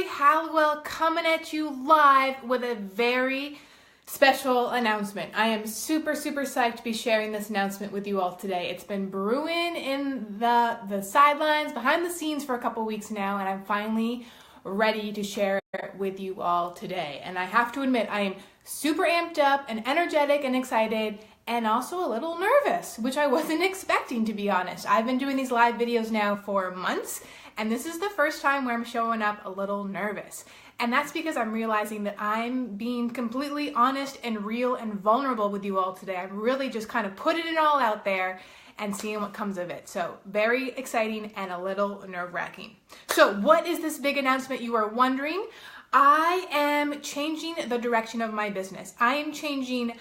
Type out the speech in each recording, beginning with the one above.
Halliwell coming at you live with a very special announcement. I am super psyched to be sharing this announcement with you all today. It's been brewing in the sidelines, behind the scenes for a couple weeks now, and I'm finally ready to share it with you all today. And I have to admit, I am super amped up and energetic and excited and also a little nervous, which I wasn't expecting, to be honest. I've been doing these live videos now for months, and this is the first time where I'm showing up a little nervous. And that's because I'm realizing that I'm being completely honest and real and vulnerable with you all today. I'm really just kind of putting it all out there and seeing what comes of it. So very exciting and a little nerve-wracking. So what is this big announcement, you are wondering? I am changing the direction of my business. I am changing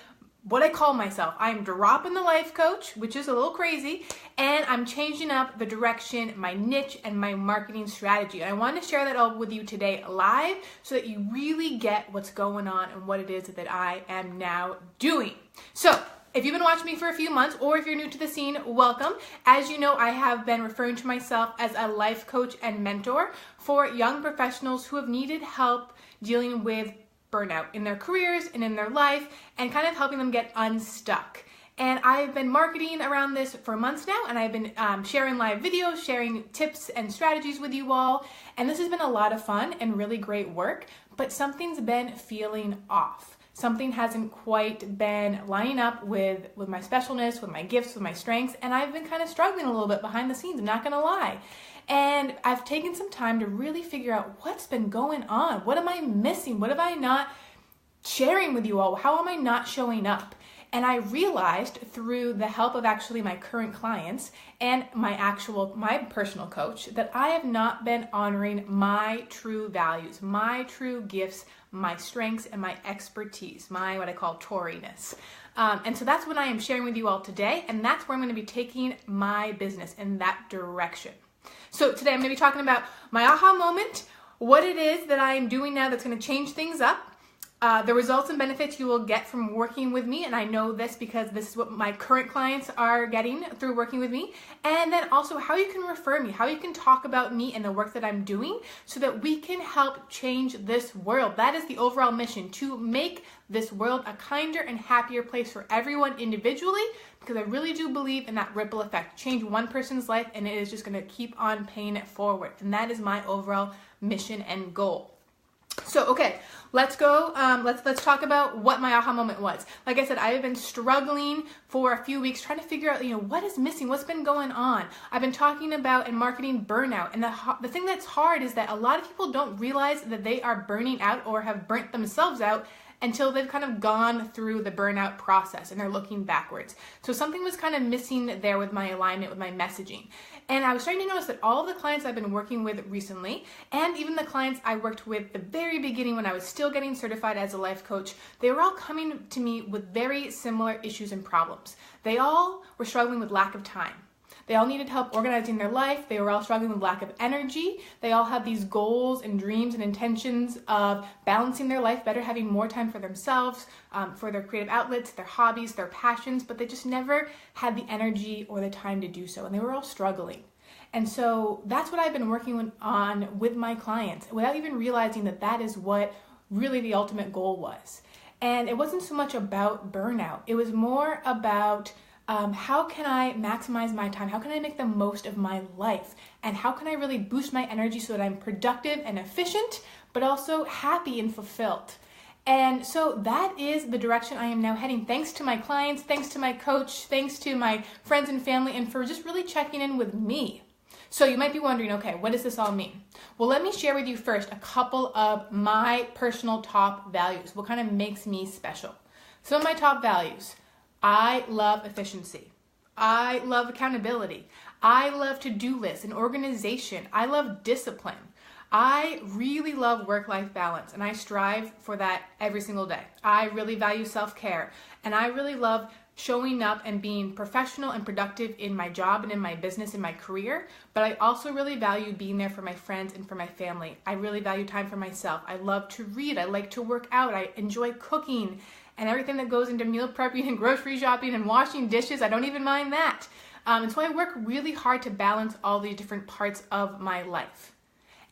what I call myself. I'm dropping the life coach, which is a little crazy, and I'm changing up the direction, my niche, and my marketing strategy. And I want to share that all with you today live so that you really get what's going on and what it is that I am now doing. So if you've been watching me for a few months, or if you're new to the scene, welcome. As you know, I have been referring to myself as a life coach and mentor for young professionals who have needed help dealing with burnout in their careers and in their life, and kind of helping them get unstuck. And I've been marketing around this for months now, and I've been sharing live videos, sharing tips and strategies with you all, and this has been a lot of fun and really great work, but something's been feeling off. Something hasn't quite been lining up with my specialness, with my gifts, with my strengths, and I've been kind of struggling a little bit behind the scenes, I'm not gonna lie. And I've taken some time to really figure out what's been going on. What am I missing? What am I not sharing with you all? How am I not showing up? And I realized through the help of actually my current clients and my personal coach that I have not been honoring my true values, my true gifts, my strengths, and my expertise, my what I call Tauriness. And so that's what I am sharing with you all today, and that's where I'm going to be taking my business in that direction. So today I'm going to be talking about my aha moment, what it is that I am doing now that's going to change things up, the results and benefits you will get from working with me, and I know this because this is what my current clients are getting through working with me, and then also how you can refer me, how you can talk about me and the work that I'm doing so that we can help change this world. That is the overall mission, to make this world a kinder and happier place for everyone individually, because I really do believe in that ripple effect. Change one person's life and it is just going to keep on paying it forward, and that is my overall mission and goal. So, okay, let's go. Let's talk about what my aha moment was. Like I said, I have been struggling for a few weeks trying to figure out, what is missing, what's been going on. I've been talking about in marketing burnout, and the thing that's hard is that a lot of people don't realize that they are burning out or have burnt themselves out until they've kind of gone through the burnout process and they're looking backwards. So something was kind of missing there with my alignment, with my messaging. And I was starting to notice that all the clients I've been working with recently, and even the clients I worked with the very beginning when I was still getting certified as a life coach, they were all coming to me with very similar issues and problems. They all were struggling with lack of time. They all needed help organizing their life. They were all struggling with lack of energy. They all had these goals and dreams and intentions of balancing their life better, having more time for themselves, for their creative outlets, their hobbies, their passions, but they just never had the energy or the time to do so, and they were all struggling. And so that's what I've been working on with my clients without even realizing that that is what really the ultimate goal was. And it wasn't so much about burnout. It was more about how can I maximize my time? How can I make the most of my life? And how can I really boost my energy so that I'm productive and efficient, but also happy and fulfilled? And so that is the direction I am now heading, thanks to my clients, thanks to my coach, thanks to my friends and family, and for just really checking in with me. So you might be wondering, okay, what does this all mean? Well, let me share with you first a couple of my personal top values, what kind of makes me special. Some of my top values: I love efficiency. I love accountability. I love to-do lists and organization. I love discipline. I really love work-life balance, and I strive for that every single day. I really value self-care, and I really love showing up and being professional and productive in my job and in my business, in my career, but I also really value being there for my friends and for my family. I really value time for myself. I love to read. I like to work out. I enjoy cooking and everything that goes into meal prepping and grocery shopping and washing dishes. I don't even mind that. And so I work really hard to balance all these different parts of my life.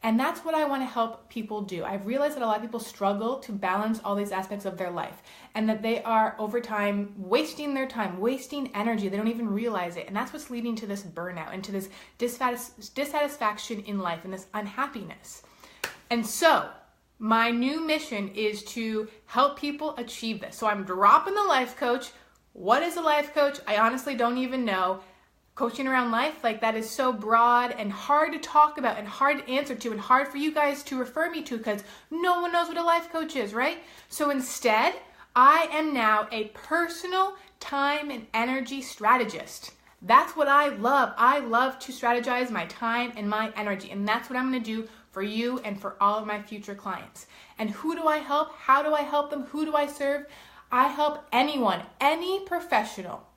And that's what I want to help people do. I've realized that a lot of people struggle to balance all these aspects of their life, and that they are over time wasting their time, wasting energy. They don't even realize it. And that's what's leading to this burnout and to this dissatisfaction in life and this unhappiness. And so my new mission is to help people achieve this. So I'm dropping the life coach. What is a life coach? I honestly don't even know. Coaching around life, like, that is so broad and hard to talk about and hard to answer to and hard for you guys to refer me to, because no one knows what a life coach is, right? So instead, I am now a personal time and energy strategist. That's what I love. I love to strategize my time and my energy, and that's what I'm going to do for you and for all of my future clients. And who do I help? How do I help them? Who do I serve? I help anyone, any professional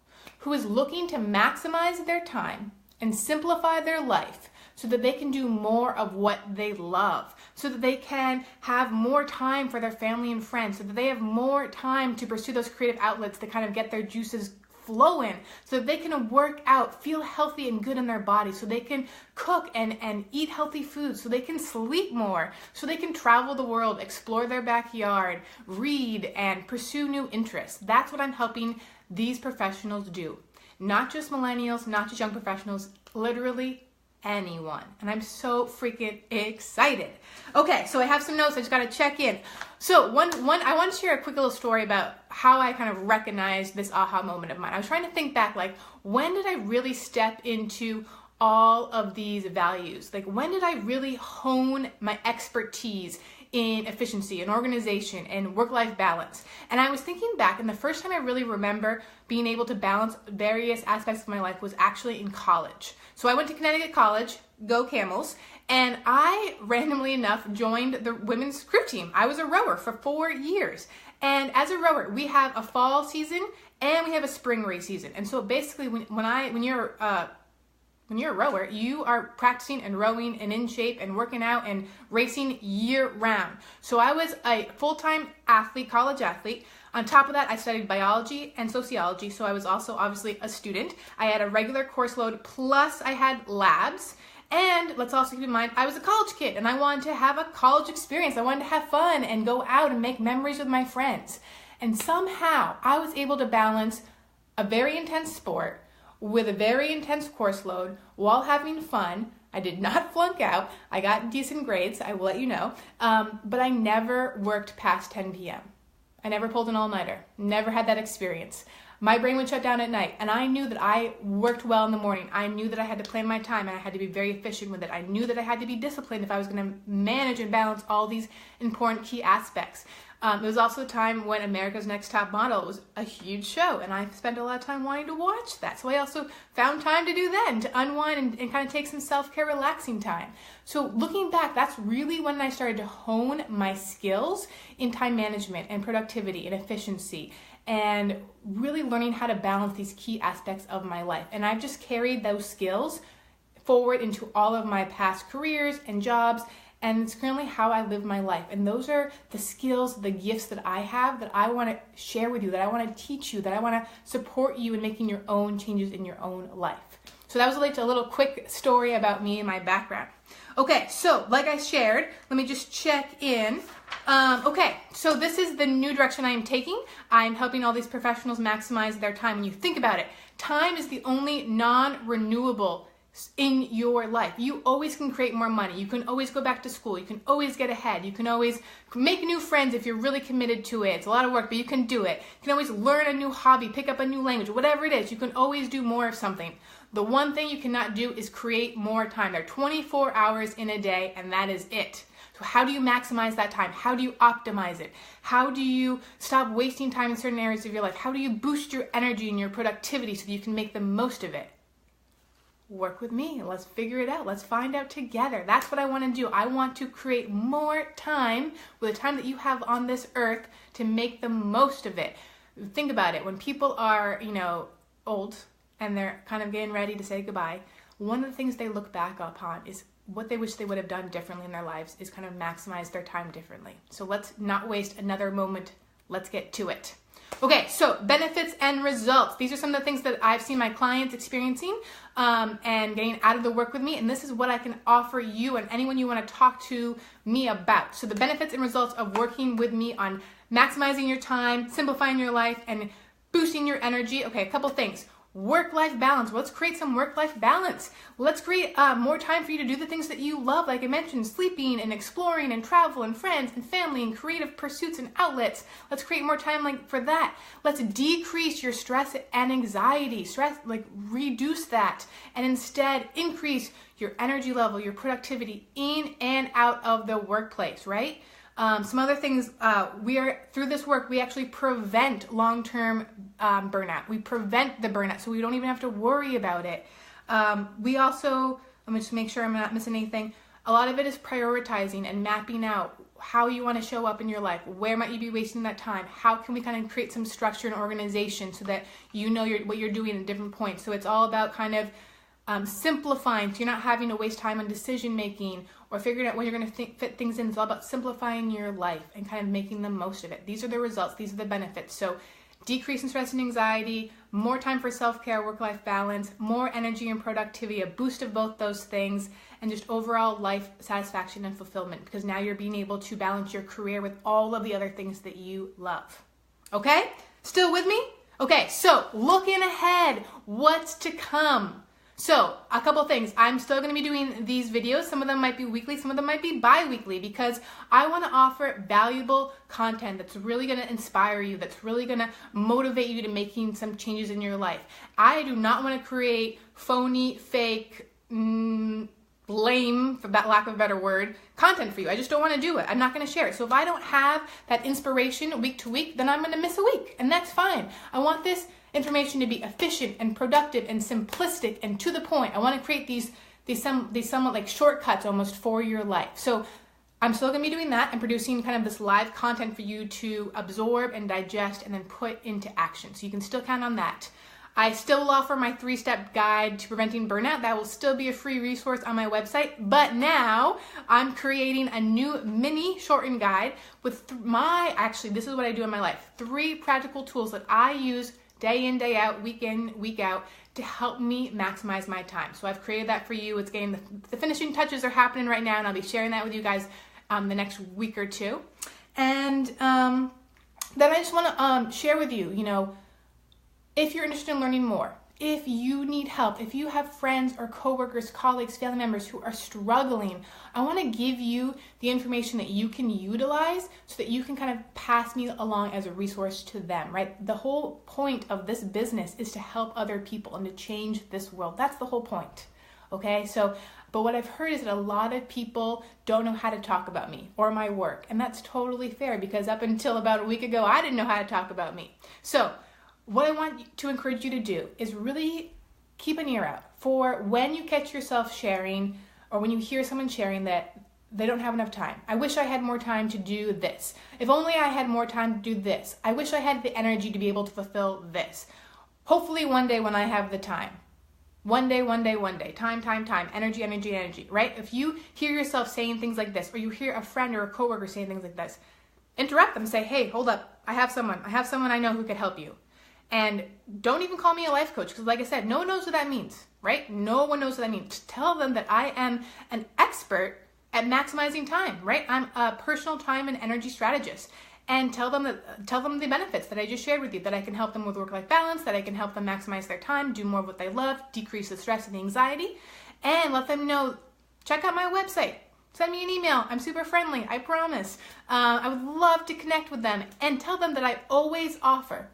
who is looking to maximize their time and simplify their life so that they can do more of what they love, so that they can have more time for their family and friends, so that they have more time to pursue those creative outlets that kind of get their juices flowing, so that they can work out, feel healthy and good in their body, so they can cook and eat healthy food, so they can sleep more, so they can travel the world, explore their backyard, read, and pursue new interests. That's what I'm helping these professionals do. Not just millennials, not just young professionals, literally anyone. And I'm so freaking excited. Okay, so I have some notes. I just got to check in. So I want to share a quick little story about how I kind of recognized this aha moment of mine. I was trying to think back, like, when did I really step into all of these values? Like, when did I really hone my expertise in efficiency and organization and work-life balance? And I was thinking back, and the first time I really remember being able to balance various aspects of my life was actually in college. So I went to Connecticut College, go Camels, and I randomly enough joined the women's crew team. I was a rower for 4 years. And as a rower, we have a fall season and we have a spring race season. And so basically when you're a rower, you are practicing and rowing and in shape and working out and racing year round. So I was a full-time athlete, college athlete. On top of that, I studied biology and sociology, so I was also obviously a student. I had a regular course load, plus I had labs. And let's also keep in mind, I was a college kid and I wanted to have a college experience. I wanted to have fun and go out and make memories with my friends. And somehow I was able to balance a very intense sport with a very intense course load while having fun. I did not flunk out. I got decent grades, I will let you know. But I never worked past 10 p.m. I never pulled an all-nighter. Never had that experience. My brain would shut down at night, and I knew that I worked well in the morning. I knew that I had to plan my time, and I had to be very efficient with it. I knew that I had to be disciplined if I was going to manage and balance all these important key aspects. It was also a time when America's Next Top Model was a huge show, and I spent a lot of time wanting to watch that. So I also found time to do that and to unwind and kind of take some self-care, relaxing time. So looking back, that's really when I started to hone my skills in time management and productivity and efficiency, and really learning how to balance these key aspects of my life. And I've just carried those skills forward into all of my past careers and jobs, and it's currently how I live my life. And those are the skills, the gifts that I have that I want to share with you, that I want to teach you, that I want to support you in making your own changes in your own life. So that was like a little quick story about me and my background. Okay, so like I shared, let me just check in. Okay, so this is the new direction I am taking. I'm helping all these professionals maximize their time. When you think about it, time is the only non-renewable in your life. You always can create more money. You can always go back to school. You can always get ahead. You can always make new friends if you're really committed to it. It's a lot of work, but you can do it. You can always learn a new hobby, pick up a new language, whatever it is. You can always do more of something. The one thing you cannot do is create more time. There are 24 hours in a day, and that is it. So how do you maximize that time? How do you optimize it? How do you stop wasting time in certain areas of your life? How do you boost your energy and your productivity so that you can make the most of it? Work with me. Let's figure it out. Let's find out together. That's what I want to do. I want to create more time with the time that you have on this earth to make the most of it. Think about it. When people are, old and they're kind of getting ready to say goodbye, one of the things they look back upon is what they wish they would have done differently in their lives is kind of maximize their time differently. So let's not waste another moment Let's get to it. Okay, so benefits and results. These are some of the things that I've seen my clients experiencing and getting out of the work with me. And this is what I can offer you and anyone you want to talk to me about. So the benefits and results of working with me on maximizing your time, simplifying your life, and boosting your energy. Okay, a couple things. Work-life balance. Let's create some work-life balance. Let's create more time for you to do the things that you love, like I mentioned, sleeping and exploring and travel and friends and family and creative pursuits and outlets. Let's create more time for that. Let's decrease your stress and anxiety. Reduce that, and instead increase your energy level, your productivity in and out of the workplace, right? Some other things, through this work, we actually prevent long-term burnout. We prevent the burnout, so we don't even have to worry about it. We also, let me just make sure I'm not missing anything. A lot of it is prioritizing and mapping out how you want to show up in your life. Where might you be wasting that time? How can we kind of create some structure and organization so that you know what you're doing at different points? So it's all about kind of simplifying, so you're not having to waste time on decision making or figuring out when you're going to fit things in. It's all about simplifying your life and kind of making the most of it. These are the results. These are the benefits. So decrease in stress and anxiety, more time for self-care, work-life balance, more energy and productivity, a boost of both those things, and just overall life satisfaction and fulfillment, because now you're being able to balance your career with all of the other things that you love. Okay? Still with me? Okay, so looking ahead, what's to come? So, a couple things. I'm still going to be doing these videos. Some of them might be weekly, some of them might be bi-weekly, because I want to offer valuable content that's really going to inspire you, that's really going to motivate you to making some changes in your life. I do not want to create phony, fake, lame, for lack of a better word, content for you. I just don't want to do it. I'm not going to share it. So if I don't have that inspiration week to week, then I'm going to miss a week, and that's fine. I want this information to be efficient and productive and simplistic and to the point. I want to create these somewhat like shortcuts almost for your life. So I'm still going to be doing that and producing kind of this live content for you to absorb and digest and then put into action. So you can still count on that. I still will offer my 3-step guide to preventing burnout. That will still be a free resource on my website. But now I'm creating a new mini shortened guide with this is what I do in my life. 3 practical tools that I use day in, day out, week in, week out, to help me maximize my time. So I've created that for you. It's getting the finishing touches are happening right now, and I'll be sharing that with you guys the next week or two. And then I just want to share with you, if you're interested in learning more, if you need help, if you have friends or coworkers, colleagues, family members who are struggling, I want to give you the information that you can utilize so that you can kind of pass me along as a resource to them, right? The whole point of this business is to help other people and to change this world. That's the whole point, okay? But what I've heard is that a lot of people don't know how to talk about me or my work, and that's totally fair, because up until about a week ago, I didn't know how to talk about me. So what I want to encourage you to do is really keep an ear out for when you catch yourself sharing or when you hear someone sharing that they don't have enough time. I wish I had more time to do this. If only I had more time to do this. I wish I had the energy to be able to fulfill this. Hopefully one day when I have the time. One day. Time. Energy, right? If you hear yourself saying things like this, or you hear a friend or a coworker saying things like this, interrupt them and say, hey, hold up. I have someone I know who could help you. And don't even call me a life coach, because like I said, no one knows what that means, right? No one knows what that means. Tell them that I am an expert at maximizing time, right? I'm a personal time and energy strategist. And tell them the benefits that I just shared with you, that I can help them with work-life balance, that I can help them maximize their time, do more of what they love, decrease the stress and the anxiety, and let them know, check out my website. Send me an email. I'm super friendly, I promise. I would love to connect with them, and tell them that I always offer,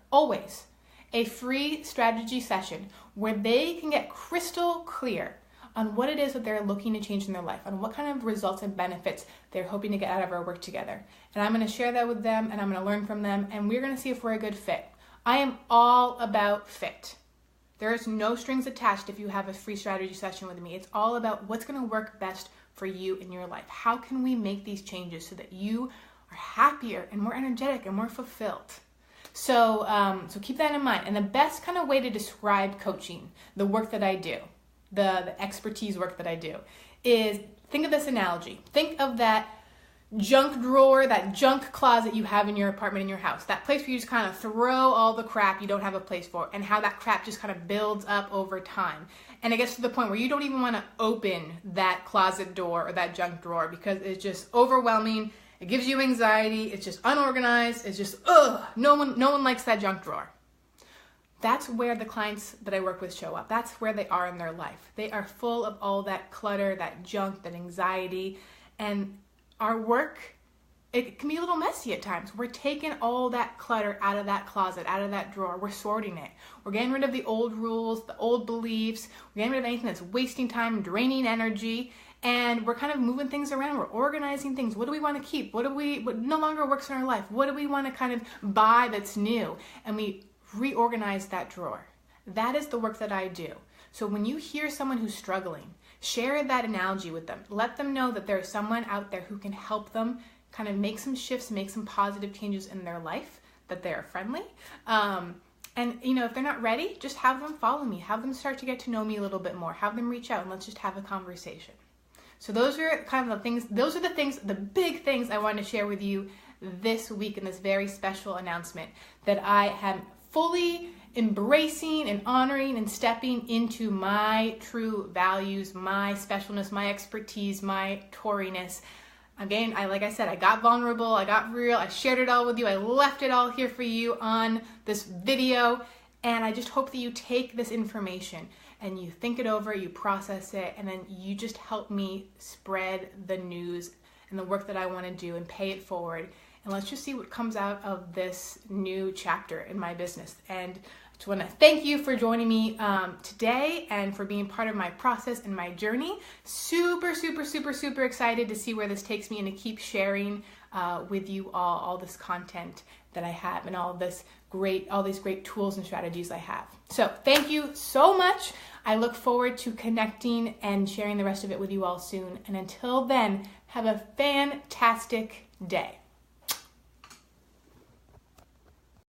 a free strategy session where they can get crystal clear on what it is that they're looking to change in their life, on what kind of results and benefits they're hoping to get out of our work together. And I'm going to share that with them, and I'm going to learn from them, and we're going to see if we're a good fit. I am all about fit. There is no strings attached if you have a free strategy session with me. It's all about what's going to work best for you in your life. How can we make these changes so that you are happier and more energetic and more fulfilled? So keep that in mind. And the best kind of way to describe coaching, the work that I do, the expertise work that I do, is think of this analogy. Think of that junk drawer, that junk closet you have in your apartment, in your house, that place where you just kind of throw all the crap you don't have a place for, and how that crap just kind of builds up over time. And it gets to the point where you don't even want to open that closet door or that junk drawer because it's just overwhelming. It gives you anxiety. It's just unorganized. It's just, no one likes that junk drawer. That's where the clients that I work with show up. That's where they are in their life. They are full of all that clutter, that junk, that anxiety, and our work, it can be a little messy at times. We're taking all that clutter out of that closet, out of that drawer. We're sorting it. We're getting rid of the old rules, the old beliefs. We're getting rid of anything that's wasting time, draining energy, and we're kind of moving things around. We're organizing things. What do we want to keep? What no longer works in our life? What do we want to kind of buy that's new? And we reorganize that drawer. That is the work that I do. So when you hear someone who's struggling, share that analogy with them. Let them know that there's someone out there who can help them kind of make some shifts, make some positive changes in their life, that they're friendly. And if they're not ready, just have them follow me. Have them start to get to know me a little bit more. Have them reach out and let's just have a conversation. So those are kind of the things, the big things I wanted to share with you this week in this very special announcement that I am fully embracing and honoring and stepping into my true values, my specialness, my expertise, my Tauriness. Again, like I said, I got vulnerable, I got real, I shared it all with you, I left it all here for you on this video, and I just hope that you take this information and you think it over, you process it, and then you just help me spread the news and the work that I want to do and pay it forward. And let's just see what comes out of this new chapter in my business. And I just want to thank you for joining me today and for being part of my process and my journey. Super, super, super, super excited to see where this takes me and to keep sharing with you all this content that I have and all these great tools and strategies I have. So thank you so much. I look forward to connecting and sharing the rest of it with you all soon. And until then, have a fantastic day.